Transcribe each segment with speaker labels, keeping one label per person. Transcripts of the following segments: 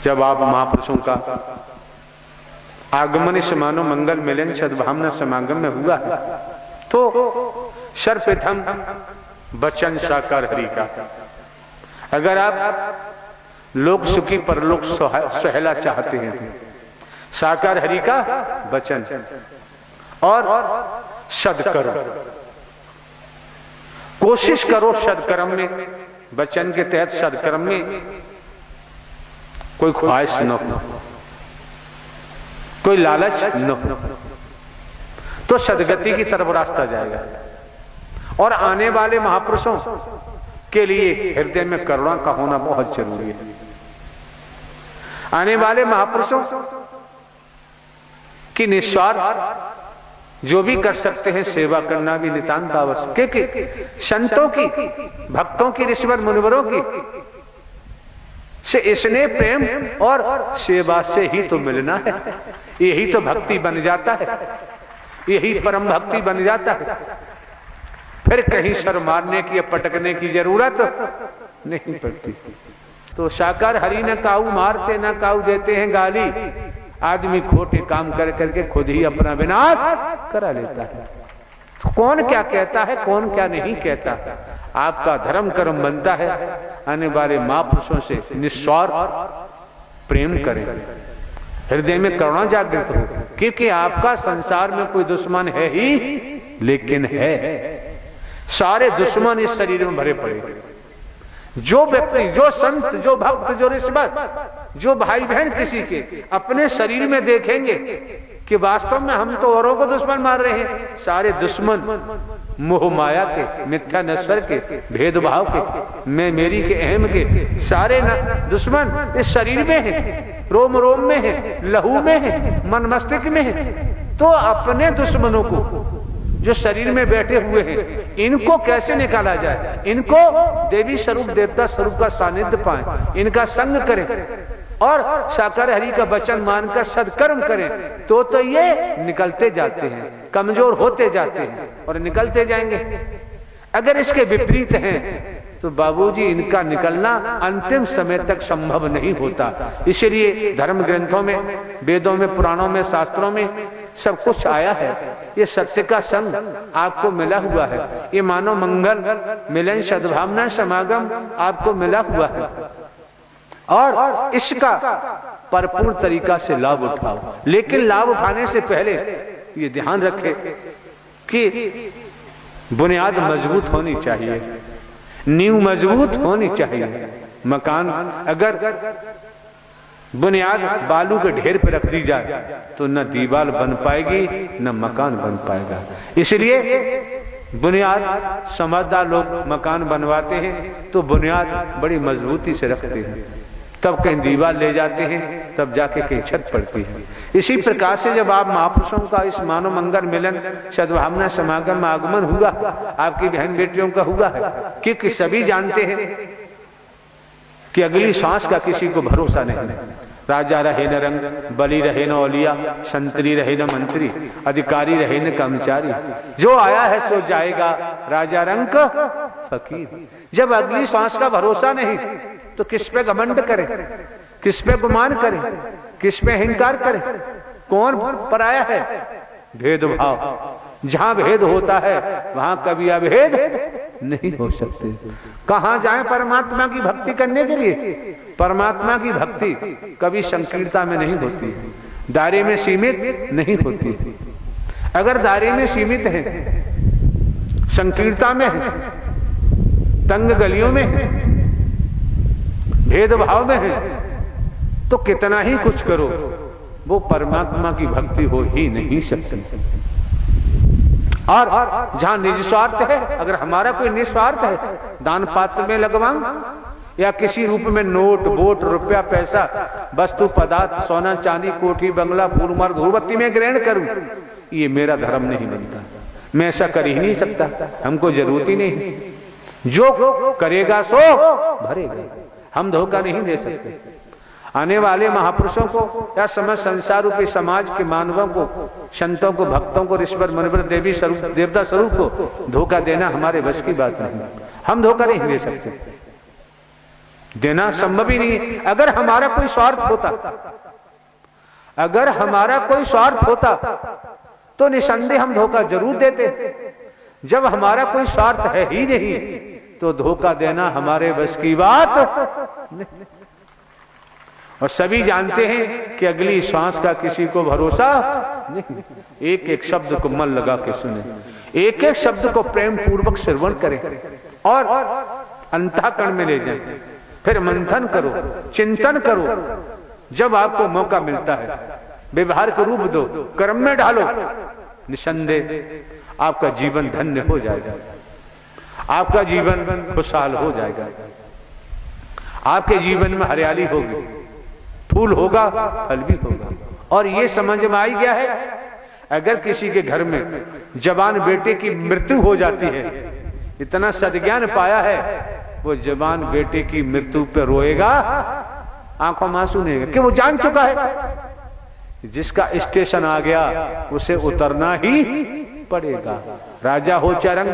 Speaker 1: जब आप महापुरुषों का आगमन इस मानव मंगल मिलन सद्भावना समागम में हुआ है, तो सर्वप्रथम वचन साकार हरि का। अगर आप लोक सुखी परलोक सुहेला चाहते हैं तो साकार हरि का वचन और सदकर्म, कोशिश करो सदकर्म में, वचन के तहत सदकर्म में कोई ख्वाहिश न हो, कोई लालच न हो, तो सदगति की तरफ रास्ता जाएगा। और आने वाले महापुरुषों के लिए हृदय में करुणा का होना बहुत जरूरी है। आने वाले महापुरुषों की निस्वार्थ जो भी कर सकते हैं सेवा करना भी नितांत आवश्यक, क्योंकि संतों की, भक्तों की, ऋषिवर मुनिवरों की से स्नेह प्रेम और सेवा से ही तो मिलना है। यही तो भक्ति बन जाता है, यही परम भक्ति बन जाता है। फिर कहीं सर मारने की या पटकने की जरूरत नहीं पड़ती। तो साकार हरि न काऊ मारते न काऊ देते हैं गाली, आदमी खोटे काम कर करके खुद ही अपना विनाश करा लेता है। तो कौन क्या कहता है, कौन क्या नहीं कहता, आपका धर्म कर्म बनता है आने वाले महापुरुषों से निस्वार्थ प्रेम करें, हृदय में करुणा जागृत हो, क्योंकि आपका संसार में कोई दुश्मन है ही, लेकिन है सारे दुश्मन इस शरीर में भरे पड़े। जो व्यक्ति, जो संत, जो भक्त, जो ऋषिवर, जो भाई बहन किसी के अपने शरीर में देखेंगे कि वास्तव में हम तो औरों को दुश्मन मार रहे हैं, सारे दुश्मन मोह माया के, मिथ्या नश्वर के, भेदभाव के, मैं मेरी के, अहम के, सारे दुश्मन इस शरीर में है, रोम रोम में है, लहू में है, मन मस्तिष्क में है। तो अपने दुश्मनों को जो शरीर में बैठे हुए हैं, इनको कैसे निकाला जाए, इनको देवी स्वरूप, देवता स्वरूप का सानिध्य पाएं, इनका संग करें और साकार हरि का वचन मानकर सदकर्म करें, तो ये निकलते जाते हैं, कमजोर होते जाते हैं और निकलते जाएंगे। अगर इसके विपरीत हैं तो बाबूजी इनका निकलना अंतिम समय तक संभव नहीं होता। इसलिए धर्म ग्रंथों में, वेदों में, पुराणों में, शास्त्रों में सब कुछ आया है। ये सत्य का संग आपको मिला हुआ है, ये मानव मंगल मिलन सद्भावना समागम आपको मिला हुआ है, और इसका भरपूर तरीका से लाभ उठाओ। लेकिन लाभ उठाने से पहले ये ध्यान रखें कि बुनियाद मजबूत होनी चाहिए, नींव मजबूत होनी चाहिए। मकान अगर बुनियाद बालू के ढेर पर रख दी जाए तो न दीवार बन पाएगी न मकान बन पाएगा। इसलिए बुनियाद, समझदार लोग मकान बनवाते हैं तो बुनियाद बड़ी मजबूती से रखते हैं, तब कहीं दीवार ले जाते हैं, तब जाके कहीं छत पड़ती है। इसी प्रकार से जब आप महापुरुषों का इस मानव मंगल मिलन सद्भावना समागम में आगमन हुआ, आपकी बहन बेटियों का हुआ है, क्योंकि सभी जानते हैं कि अगली सांस का किसी को भरोसा नहीं। राजा रहे न रंग, बली रहे न औलिया, संतरी रहे न मंत्री, अधिकारी रहे न कर्मचारी, जो आया है सो जाएगा, राजा रंग फकीर। जब अगली सांस का भरोसा नहीं तो किस पे घमंड करें, किस पे गुमान करें, किस पे अहंकार करें? कौन पराया है? भेदभाव। जहां भेद होता है वहां कभी अभेद नहीं हो सकते। कहां जाएं परमात्मा की भक्ति करने के लिए? परमात्मा की भक्ति कभी संकीर्णता में नहीं होती, दायरे में सीमित नहीं होती। अगर दायरे में सीमित है, संकीर्णता में है, तंग गलियों में है, भेदभाव में है, तो कितना ही कुछ करो वो परमात्मा की भक्ति हो ही नहीं सकती। और जहां निस्वार्थ है, अगर हमारा कोई निस्वार्थ है, दान पात्र में लगवाऊं या किसी रूप में नोट वोट रुपया पैसा वस्तु पदार्थ सोना चांदी कोठी बंगला फूल मार धूपबत्ती में ग्रहण करूं, ये मेरा धर्म नहीं बनता। मैं ऐसा कर ही नहीं सकता, हमको जरूरत ही नहीं। जो करेगा सो भरेगा, हम धोखा नहीं दे सकते। आने वाले महापुरुषों को या समस्त संसार रूपी समाज के मानवों को, संतों को, भक्तों को, ऋषिवर मुनिवर देवी स्वरूप देवता स्वरूप को धोखा देना हमारे बस की बात नहीं। हम धोखा नहीं दे सकते। देना संभव ही नहीं है। अगर हमारा कोई स्वार्थ होता, अगर हमारा कोई स्वार्थ होता तो निसंदेह हम धोखा जरूर देते। जब हमारा कोई स्वार्थ है ही नहीं तो धोखा देना हमारे बस की बात नहीं। और सभी जानते हैं कि अगली सांस का किसी को भरोसा नहीं। एक एक शब्द को मन लगा के सुने, एक एक शब्द को प्रेम पूर्वक श्रवण करें और अंतःकरण में ले जाएं, फिर मंथन करो, चिंतन करो। जब आपको मौका मिलता है व्यवहार को रूप दो, कर्म में डालो, निसंदेह आपका जीवन धन्य हो जाएगा, आपका जीवन खुशहाल हो जाएगा, आपके जीवन में हरियाली होगी, फूल होगा, फल भी होगा। और ये समझ में आई गया है, अगर किसी के घर में जवान बेटे की मृत्यु हो जाती है, इतना सद्ज्ञान पाया है, वो जवान बेटे की मृत्यु पर रोएगा, आंखों में आंसू नहीं, कि वो जान चुका है जिसका स्टेशन आ गया उसे उतरना ही पड़ेगा। राजा हो चाहे रंग,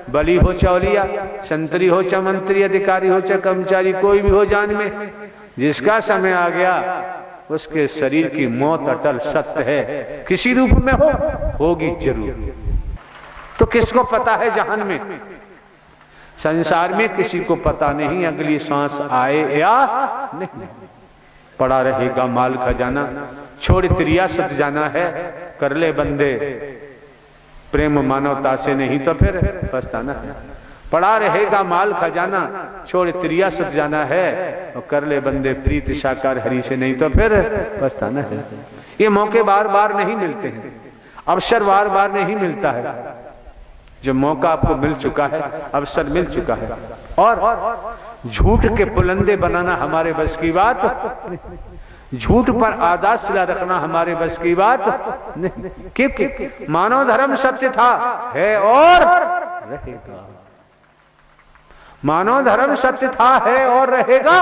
Speaker 1: बली हो चौलिया, संतरी हो चाहे मंत्री, अधिकारी हो चाहे कर्मचारी, कोई भी हो जान में, जिसका समय आ गया उसके शरीर की मौत अटल सत्य है, किसी रूप में होगी जरूर। तो किसको पता है जहान में, संसार में किसी को पता नहीं अगली सांस आए या नहीं। पड़ा रहेगा माल खजाना, छोड़ त्रिया सत जाना है, कर ले बंदे प्रेम मानवता से, नहीं तो फिर पछताना है। पड़ा रहेगा माल खजाना, छोड़ त्रिया सत जाना है, और कर ले बंदे प्रीत साकार हरि से, नहीं तो फिर पछताना है। ये मौके बार बार नहीं मिलते हैं, अवसर बार बार नहीं मिलता है। जो मौका आपको मिल चुका है, अवसर मिल चुका है, और झूठ के पुलंदे बनाना हमारे बस की बात, झूठ पर आदाशिला रखना हमारे बस की बात नहीं। क्योंकि मानव धर्म सत्य था, है और रहेगा। मानव धर्म सत्य था, है और रहेगा।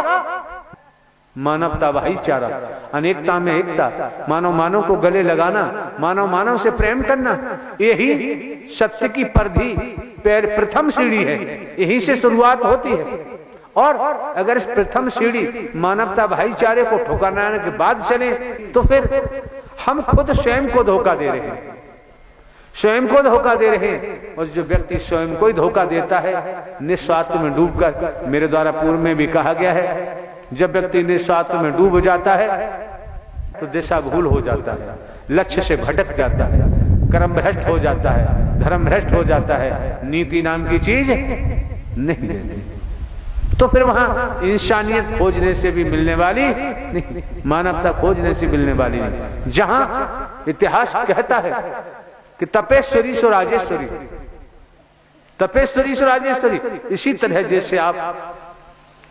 Speaker 1: मानवता भाईचारा, अनेकता में एकता, मानव मानव को गले लगाना, मानव मानव से प्रेम करना, यही सत्य की परिधि पैर प्रथम सीढ़ी है, यही से शुरुआत होती है। और अगर इस प्रथम सीढ़ी मानवता भाईचारे को ठुकराने के बाद चले तो फिर हम खुद स्वयं को धोखा दे रहे हैं, स्वयं को धोखा दे रहे हैं। और जो व्यक्ति स्वयं को ही धोखा देता है, निस्वार्थ में डूबकर, मेरे द्वारा पूर्व में भी कहा गया है, जब व्यक्ति निस्वार्थ में डूब जाता है तो दिशा भूल हो जाता है, लक्ष्य से भटक जाता है, कर्म भ्रष्ट हो जाता है, धर्म भ्रष्ट हो जाता है, नीति नाम की चीज नहीं रहती। तो फिर वहां इंसानियत खोजने से भी मिलने वाली नहीं, मानवता खोजने से मिलने वाली नहीं। जहां इतिहास कहता है कि तपेश्वरी सो राजेश्वरी, तपेश्वरी सो राजेश्वरी, इसी तरह जैसे आप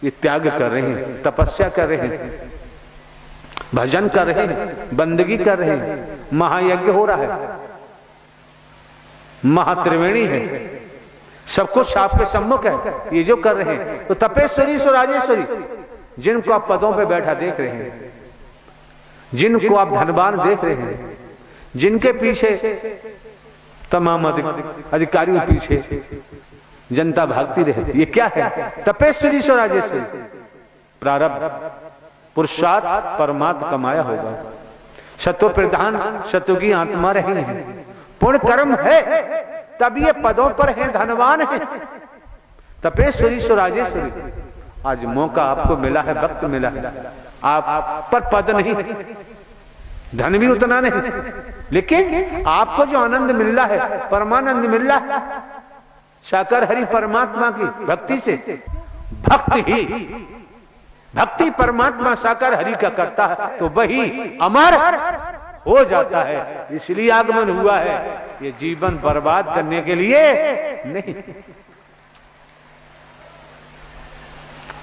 Speaker 1: ये त्याग कर रहे हैं, तपस्या कर रहे हैं, भजन कर रहे हैं, बंदगी कर रहे हैं, महायज्ञ हो रहा है, महात्रिवेणी है, सब कुछ आपके सम्मुख है, ये जो कर रहे हैं। तो तपेश्वरी सो राजेश्वरी, जिनको आप पदों पे बैठा देख रहे हैं, जिनको आप धनवान देख रहे हैं, जिनके पीछे तमाम अधिकारियों के पीछे जनता भागती रहती, ये क्या है? तपेश्वरी सो राजेश्वरी। प्रारब्ध पुरुषार्थ परमात्मा कमाया होगा, सत्व प्रधान सत्व की आत्मा रही है, पुण्य कर्म है, तब ये पदों पर हैं, धनवान है। तपेश्वरी सो राजेश्वरी। आज मौका आपको मिला है, वक्त मिला है, आप पर पद नहीं, धन भी उतना नहीं, लेकिन आपको जो आनंद मिल रहा है, परमानंद मिल रहा है साकार हरि परमात्मा की भक्ति से। भक्ति परमात्मा साकार हरि का करता है तो वही अमर हो जाता है। इसलिए आगमन हुआ है, ये जीवन बर्बाद करने के लिए नहीं।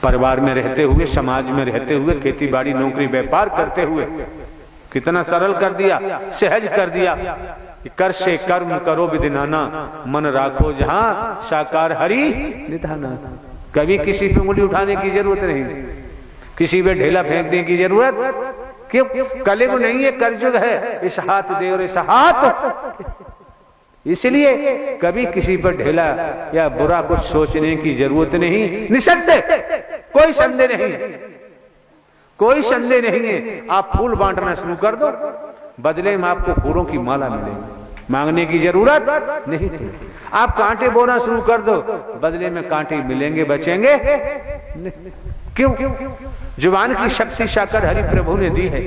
Speaker 1: परिवार में रहते हुए, समाज में रहते हुए, खेती बाड़ी नौकरी व्यापार करते हुए कितना सरल कर दिया, सहज कर दिया कि कर से कर्म करो विधिनाना, मन राखो जहां साकार हरि निधाना। कभी किसी पे उंगली उठाने की जरूरत नहीं, किसी पे ढेला फेंकने की जरूरत क्यों? कलयुग नहीं है, करजुग है। इस हाथ दे और इस हाथ, इसलिए कभी किसी पर ढेला या बुरा कुछ सोचने की जरूरत नहीं। निसंदेह कोई संदेह नहीं है, कोई संदेह नहीं है। आप फूल बांटना शुरू कर दो, बदले में आपको फूलों की माला मिलेगी, मांगने की जरूरत नहीं थी। आप कांटे बोना शुरू कर दो, बदले में कांटे मिलेंगे, बचेंगे क्यों? जुबान की शक्ति शाकर हरि प्रभु ने दी है।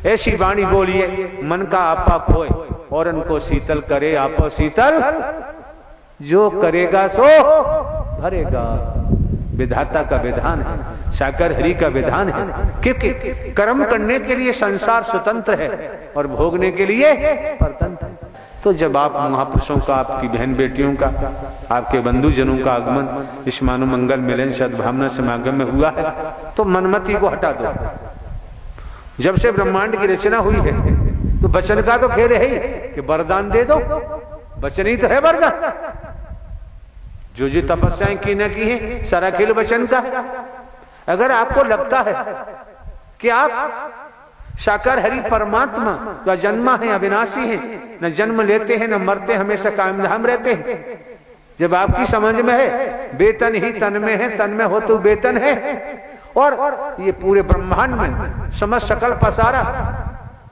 Speaker 1: ऐसी वाणी बोलिए, मन का आपा खोए और उनको शीतल करे, आपो शीतल जो करेगा सो भरेगा। विधाता का विधान है, शाकर हरि का विधान है, क्योंकि कर्म करने के लिए संसार स्वतंत्र है और भोगने के लिए परतंत्र है। तो जब आप महापुरुषों का, आपकी बहन बेटियों का, आपके बंधुजनों का आगमन इस मानव मंगल मिलन सद्भावना समागम में हुआ है, तो मनमति को हटा दो। जब से ब्रह्मांड की रचना हुई है तो वचन का तो खेल है ही कि वरदान दे दो, वचन ही तो है वरदान। जो जो तपस्याएं की न की है सारा खेल वचन का है। अगर आपको लगता है कि आप साकार हरि परमात्मा का जन्मा है, अविनाशी है, न जन्म लेते हैं न मरते, हमेशा कायम धाम रहते हैं, जब आपकी समझ में है वेतन ही तन में है, तन में हो तो वेतन है, और ये पूरे ब्रह्मांड में समझ सकल पसारा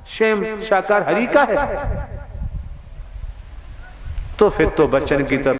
Speaker 1: स्वयं साकार हरि का है, तो फिर तो वचन की तरफ